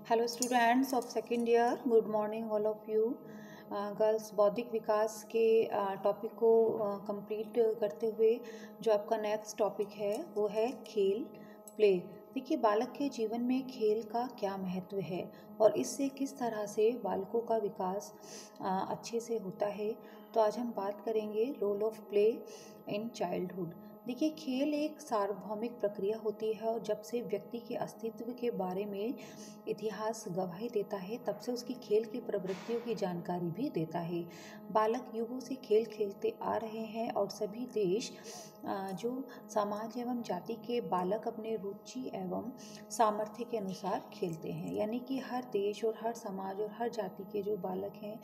Hello students of second year, good morning all of you. Girls, बौद्धिक विकास के topic को complete करते हुए जो आपका नेक्स्ट टॉपिक है वो है खेल, प्ले। देखिए, बालक के जीवन में खेल का क्या महत्व है और इससे किस तरह से बालकों का विकास अच्छे से होता है। तो आज हम बात करेंगे role of play in childhood. देखिए, खेल एक सार्वभौमिक प्रक्रिया होती है और जब से व्यक्ति के अस्तित्व के बारे में इतिहास गवाही देता है तब से उसकी खेल की प्रवृत्तियों की जानकारी भी देता है। बालक युगों से खेल खेलते आ रहे हैं और सभी देश जो समाज एवं जाति के बालक अपने रुचि एवं सामर्थ्य के अनुसार खेलते हैं। यानी कि हर देश और हर समाज और हर जाति के जो बालक हैं,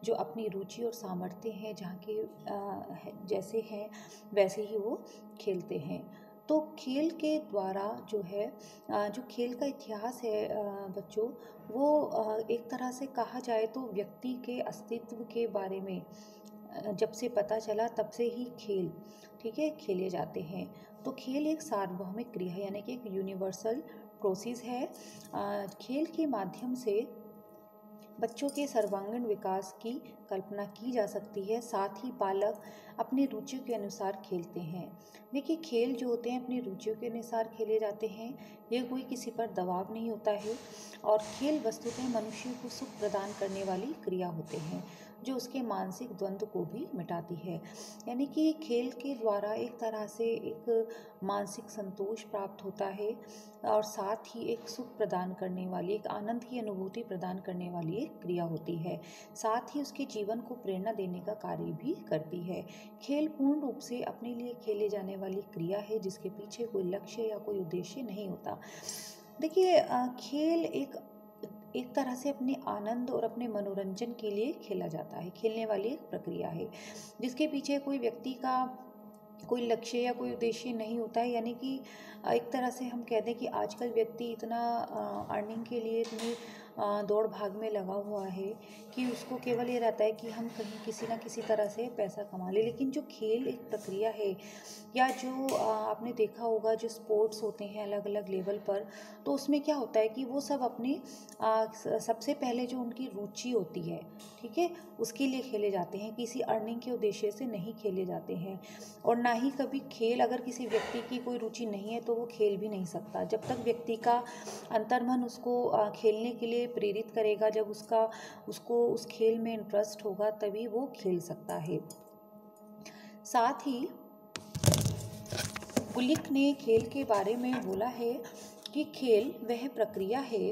जो अपनी रुचि और सामर्थ्य हैं जहाँ के जैसे हैं वैसे ही वो खेलते हैं। तो खेल के द्वारा जो है जो खेल का इतिहास है बच्चों, वो एक तरह से कहा जाए तो व्यक्ति के अस्तित्व के बारे में जब से पता चला तब से ही खेल, ठीक है, खेले जाते हैं। तो खेल एक सार्वभौमिक क्रिया है, यानी कि एक यूनिवर्सल प्रोसेस है। खेल के माध्यम से बच्चों के सर्वांगीण विकास की कल्पना की जा सकती है। साथ ही बालक अपनी रुचियों के अनुसार खेलते हैं। देखिए, खेल जो होते हैं अपनी रुचियों के अनुसार खेले जाते हैं। ये कोई किसी पर दबाव नहीं होता है और खेल वस्तुतः मनुष्य को सुख प्रदान करने वाली क्रिया होते हैं जो उसके मानसिक द्वंद्व को भी मिटाती है। यानी कि खेल के द्वारा एक तरह से एक मानसिक संतोष प्राप्त होता है और साथ ही एक सुख प्रदान करने वाली, एक आनंद की अनुभूति प्रदान करने वाली एक क्रिया होती है। साथ ही उसके जीवन को प्रेरणा देने का कार्य भी करती है। खेल पूर्ण रूप से अपने लिए खेले जाने वाली क्रिया है जिसके पीछे कोई लक्ष्य या कोई उद्देश्य नहीं होता। देखिए, खेल एक तरह से अपने आनंद और अपने मनोरंजन के लिए खेला जाता है। खेलने वाली एक प्रक्रिया है जिसके पीछे कोई व्यक्ति का कोई लक्ष्य या कोई उद्देश्य नहीं होता है। यानी कि एक तरह से हम कह दें कि आजकल व्यक्ति इतना अर्निंग के लिए इतनी दौड़ भाग में लगा हुआ है कि उसको केवल ये रहता है कि हम कहीं किसी ना किसी तरह से पैसा कमा ले। लेकिन जो खेल एक प्रक्रिया है या जो आपने देखा होगा जो स्पोर्ट्स होते हैं अलग अलग लेवल पर, तो उसमें क्या होता है कि वो सब अपनी सबसे पहले जो उनकी रुचि होती है, ठीक है, उसके लिए खेले जाते हैं। किसी अर्निंग के उद्देश्य से नहीं खेले जाते हैं। और ना ही कभी खेल, अगर किसी व्यक्ति की कोई रुचि नहीं है तो वो खेल भी नहीं सकता। जब तक व्यक्ति का अंतर्मन उसको खेलने के लिए प्रेरित करेगा, जब उसको उस खेल में इंटरेस्ट होगा तभी वो खेल सकता है। साथ ही बुलिक ने खेल के बारे में बोला है कि खेल वह प्रक्रिया है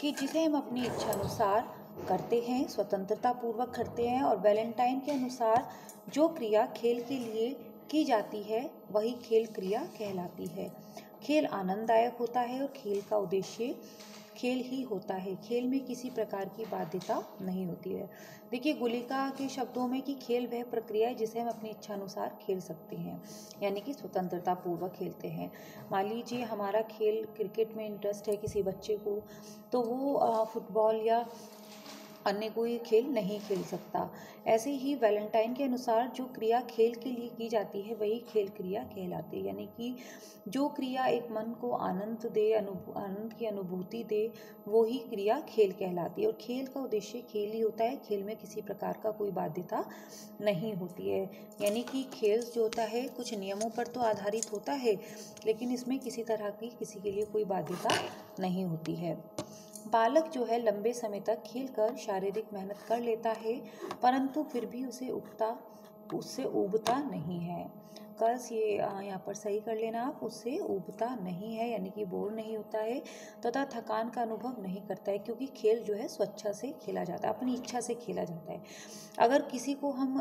कि जिसे हम अपनी इच्छा अनुसार करते हैं, स्वतंत्रता पूर्वक करते हैं और वैलेंटाइन के अनुसार जो क्रिया खेल के लिए की जाती है वही खेल क्रिया कहलाती है। खेल आनंददायक होता है और खेल का उद्देश्य खेल ही होता है। खेल में किसी प्रकार की बाध्यता नहीं होती है। देखिए, गुलिका के शब्दों में कि खेल वह प्रक्रिया है जिसे हम अपनी इच्छा अनुसार खेल सकते हैं, यानी कि स्वतंत्रता पूर्वक खेलते हैं। मान लीजिए हमारा खेल क्रिकेट में इंटरेस्ट है किसी बच्चे को, तो वो फुटबॉल या अन्य कोई खेल नहीं खेल सकता। ऐसे ही वैलेंटाइन के अनुसार जो क्रिया खेल के लिए की जाती है वही खेल क्रिया कहलाती है। यानी कि जो क्रिया एक मन को आनंद दे, आनंद की अनुभूति दे, वो ही क्रिया खेल कहलाती है। और खेल का उद्देश्य खेल ही होता है। खेल में किसी प्रकार का कोई बाध्यता नहीं होती है। यानी कि खेल जो होता है कुछ नियमों पर तो आधारित होता है, लेकिन इसमें किसी तरह की किसी के लिए कोई बाध्यता नहीं होती है। बालक जो है लंबे समय तक खेलकर शारीरिक मेहनत कर लेता है, परंतु फिर भी उससे ऊबता नहीं है। कर्स ये यहाँ पर सही कर लेना आप, उससे ऊबता नहीं है, यानी कि बोर नहीं होता है तथा थकान का अनुभव नहीं करता है, क्योंकि खेल जो है स्वेच्छा से खेला जाता है, अपनी इच्छा से खेला जाता है। अगर किसी को हम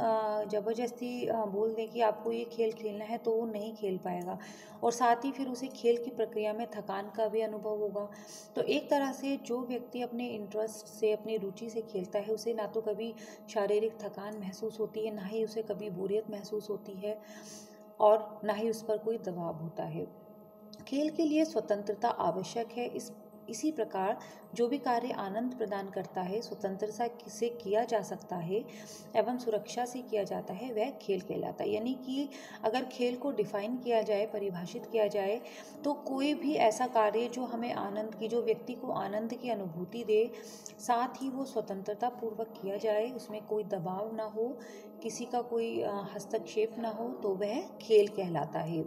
ज़बरदस्ती बोल दें कि आपको ये खेल खेलना है तो वो नहीं खेल पाएगा और साथ ही फिर उसे खेल की प्रक्रिया में थकान का भी अनुभव होगा। तो एक तरह से जो व्यक्ति अपने इंटरेस्ट से, अपनी रुचि से खेलता है उसे ना तो कभी शारीरिक थकान महसूस होती है, ना ही उसे कभी बोरियत महसूस होती है और ना ही उस पर कोई दबाव होता है। खेल के लिए स्वतंत्रता आवश्यक है। इस इसी प्रकार जो भी कार्य आनंद प्रदान करता है, स्वतंत्रता से किया जा सकता है एवं सुरक्षा से किया जाता है, वह खेल कहलाता है। यानी कि अगर खेल को डिफाइन किया जाए, परिभाषित किया जाए, तो कोई भी ऐसा कार्य जो हमें आनंद की, जो व्यक्ति को आनंद की अनुभूति दे, साथ ही वो स्वतंत्रता पूर्वक किया जाए, उसमें कोई दबाव ना हो, किसी का कोई हस्तक्षेप ना हो, तो वह खेल कहलाता है।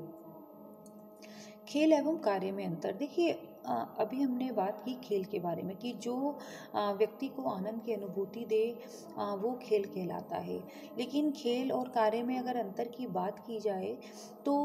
खेल एवं कार्य में अंतर। देखिए, अभी हमने बात की खेल के बारे में कि जो व्यक्ति को आनंद की अनुभूति दे, वो खेल कहलाता है। लेकिन खेल और कार्य में अगर अंतर की बात की जाए तो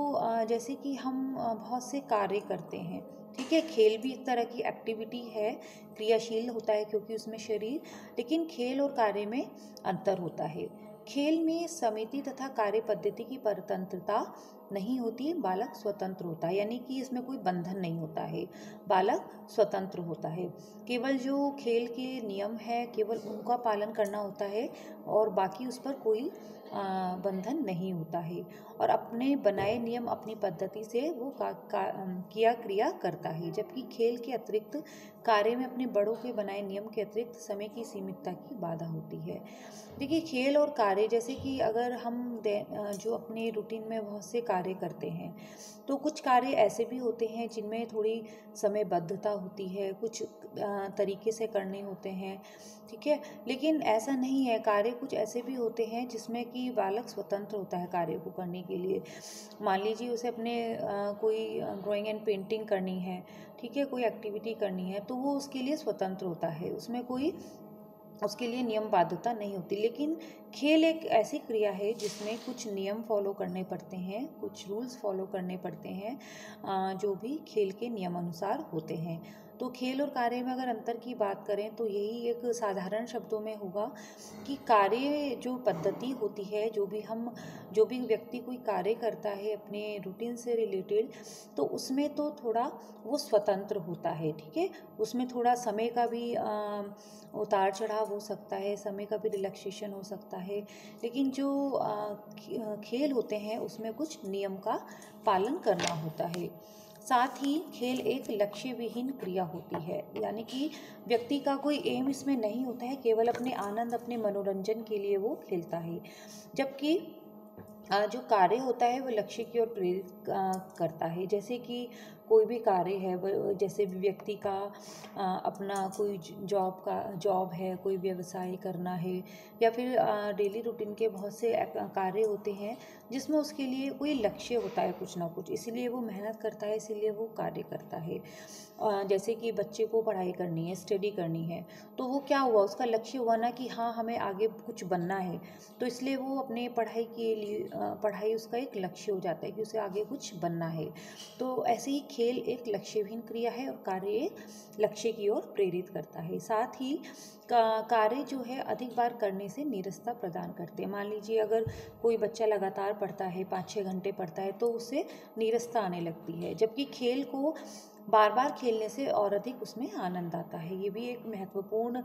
जैसे कि हम बहुत से कार्य करते हैं, ठीक है। खेल भी एक तरह की एक्टिविटी है, क्रियाशील होता है क्योंकि उसमें शरीर, लेकिन खेल और कार्य में अंतर होता है। खेल में समिति तथा कार्य पद्धति की परतंत्रता नहीं होती, बालक स्वतंत्र होता है। यानी कि इसमें कोई बंधन नहीं होता है, बालक स्वतंत्र होता है। केवल जो खेल के नियम है, केवल उनका पालन करना होता है और बाकी उस पर कोई बंधन नहीं होता है। और अपने बनाए नियम, अपनी पद्धति से वो क्रिया करता है। जबकि खेल के अतिरिक्त कार्य में अपने बड़ों के बनाए नियम के अतिरिक्त समय की सीमितता की बाधा होती है। देखिए, खेल और कार्य, जैसे कि अगर हम जो अपने रूटीन में बहुत से कार्य करते हैं, तो कुछ कार्य ऐसे भी होते हैं जिनमें थोड़ी समयबद्धता होती है, कुछ तरीके से करने होते हैं, ठीक है। लेकिन ऐसा नहीं है, कार्य कुछ ऐसे भी होते हैं जिसमें कि बालक स्वतंत्र होता है कार्य को करने के लिए। मान लीजिए उसे अपने कोई ड्राइंग एंड पेंटिंग करनी है, ठीक है, कोई एक्टिविटी करनी है, तो वो उसके लिए स्वतंत्र होता है, उसमें कोई उसके लिए नियम बाध्यता नहीं होती। लेकिन खेल एक ऐसी क्रिया है जिसमें कुछ नियम फॉलो करने पड़ते हैं, कुछ रूल्स फॉलो करने पड़ते हैं, जो भी खेल के नियम अनुसार होते हैं। तो खेल और कार्य में अगर अंतर की बात करें तो यही एक साधारण शब्दों में होगा कि कार्य जो पद्धति होती है, जो भी व्यक्ति कोई कार्य करता है अपने रूटीन से रिलेटेड, तो उसमें तो थोड़ा वो स्वतंत्र होता है, ठीक है। उसमें थोड़ा समय का भी उतार चढ़ाव हो सकता है, समय का भी रिलैक्सेशन हो सकता है। लेकिन जो खेल होते हैं उसमें कुछ नियम का पालन करना होता है। साथ ही खेल एक लक्ष्य विहीन क्रिया होती है, यानी कि व्यक्ति का कोई एम इसमें नहीं होता है, केवल अपने आनंद, अपने मनोरंजन के लिए वो खेलता है। जबकि जो कार्य होता है वो लक्ष्य की ओर प्रेरित करता है। जैसे कि कोई भी कार्य है, जैसे व्यक्ति का अपना कोई जॉब है, कोई व्यवसाय करना है, या फिर डेली रूटीन के बहुत से कार्य होते हैं जिसमें उसके लिए कोई लक्ष्य होता है कुछ ना कुछ, इसीलिए वो मेहनत करता है, इसीलिए वो कार्य करता है। जैसे कि बच्चे को पढ़ाई करनी है, स्टडी करनी है, तो वो क्या हुआ, उसका लक्ष्य हुआ ना कि हाँ हमें आगे कुछ बनना है, तो इसलिए वो अपने पढ़ाई के लिए पढ़ाई उसका एक लक्ष्य हो जाता है कि उसे आगे कुछ बनना है। तो ऐसे ही खेल एक लक्ष्यहीन क्रिया है और कार्य एक लक्ष्य की ओर प्रेरित करता है। साथ ही कार्य जो है अधिक बार करने से नीरसता प्रदान करते हैं। मान लीजिए अगर कोई बच्चा लगातार पढ़ता है, 5-6 घंटे पढ़ता है, तो उससे नीरसता आने लगती है। जबकि खेल को बार बार खेलने से और अधिक उसमें आनंद आता है। ये भी एक महत्वपूर्ण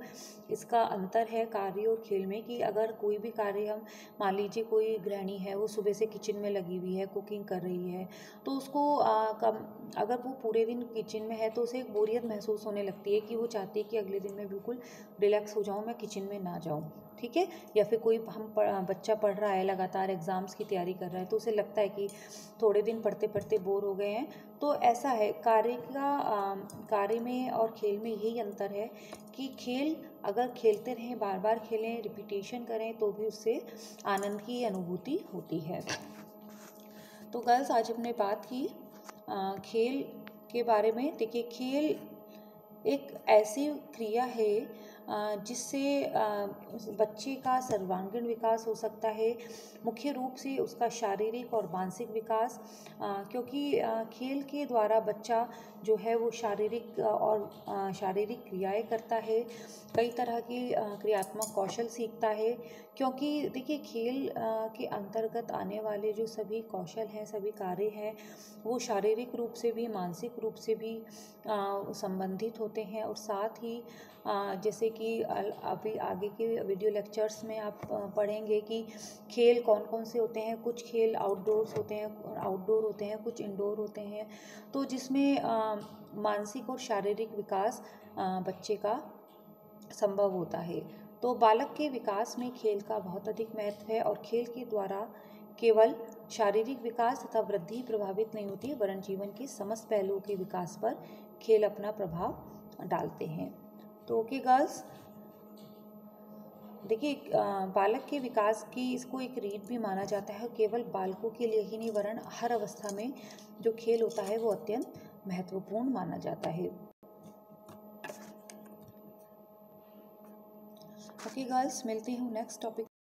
इसका अंतर है कार्य और खेल में, कि अगर कोई भी कार्य हम, मान लीजिए कोई गृहिणी है, वो सुबह से किचन में लगी हुई है, कुकिंग कर रही है, तो उसको अगर वो पूरे दिन किचन में है तो उसे एक बोरियत महसूस होने लगती है कि वो चाहती है कि अगले दिन मैं बिल्कुल रिलैक्स हो जाऊँ, मैं किचन में ना जाऊँ, ठीक है। या फिर कोई बच्चा पढ़ रहा है, लगातार एग्ज़ाम्स की तैयारी कर रहा है, तो उसे लगता है कि थोड़े दिन पढ़ते पढ़ते बोर हो गए हैं। तो ऐसा है, कार्य में और खेल में यही अंतर है कि खेल अगर खेलते रहें, बार बार खेलें, रिपीटेशन करें, तो भी उससे आनंद की अनुभूति होती है। तो गर्ल्स, आज हमने बात की खेल के बारे में। देखिए, खेल एक ऐसी क्रिया है जिससे बच्चे का सर्वांगीण विकास हो सकता है, मुख्य रूप से उसका शारीरिक और मानसिक विकास, क्योंकि खेल के द्वारा बच्चा जो है वो शारीरिक क्रियाएं करता है, कई तरह की क्रियात्मक कौशल सीखता है। क्योंकि देखिए, खेल के अंतर्गत आने वाले जो सभी कौशल हैं, सभी कार्य हैं, वो शारीरिक रूप से भी, मानसिक रूप से भी संबंधित होते हैं। और साथ ही जैसे कि अभी आगे के वीडियो लेक्चर्स में आप पढ़ेंगे कि खेल कौन कौन से होते हैं। कुछ खेल आउटडोर होते हैं, कुछ इंडोर होते हैं, तो जिसमें मानसिक और शारीरिक विकास बच्चे का संभव होता है। तो बालक के विकास में खेल का बहुत अधिक महत्व है और खेल के द्वारा केवल शारीरिक विकास तथा वृद्धि प्रभावित नहीं होती, वरन जीवन के समस्त पहलुओं के विकास पर खेल अपना प्रभाव डालते हैं। तो ओके गर्ल्स, देखिए बालक के विकास की इसको एक रीत भी माना जाता है। केवल बालकों के लिए ही नहीं, वरन हर अवस्था में जो खेल होता है वो अत्यंत महत्वपूर्ण माना जाता है। ओके गर्ल्स, मिलते हैं नेक्स्ट टॉपिक।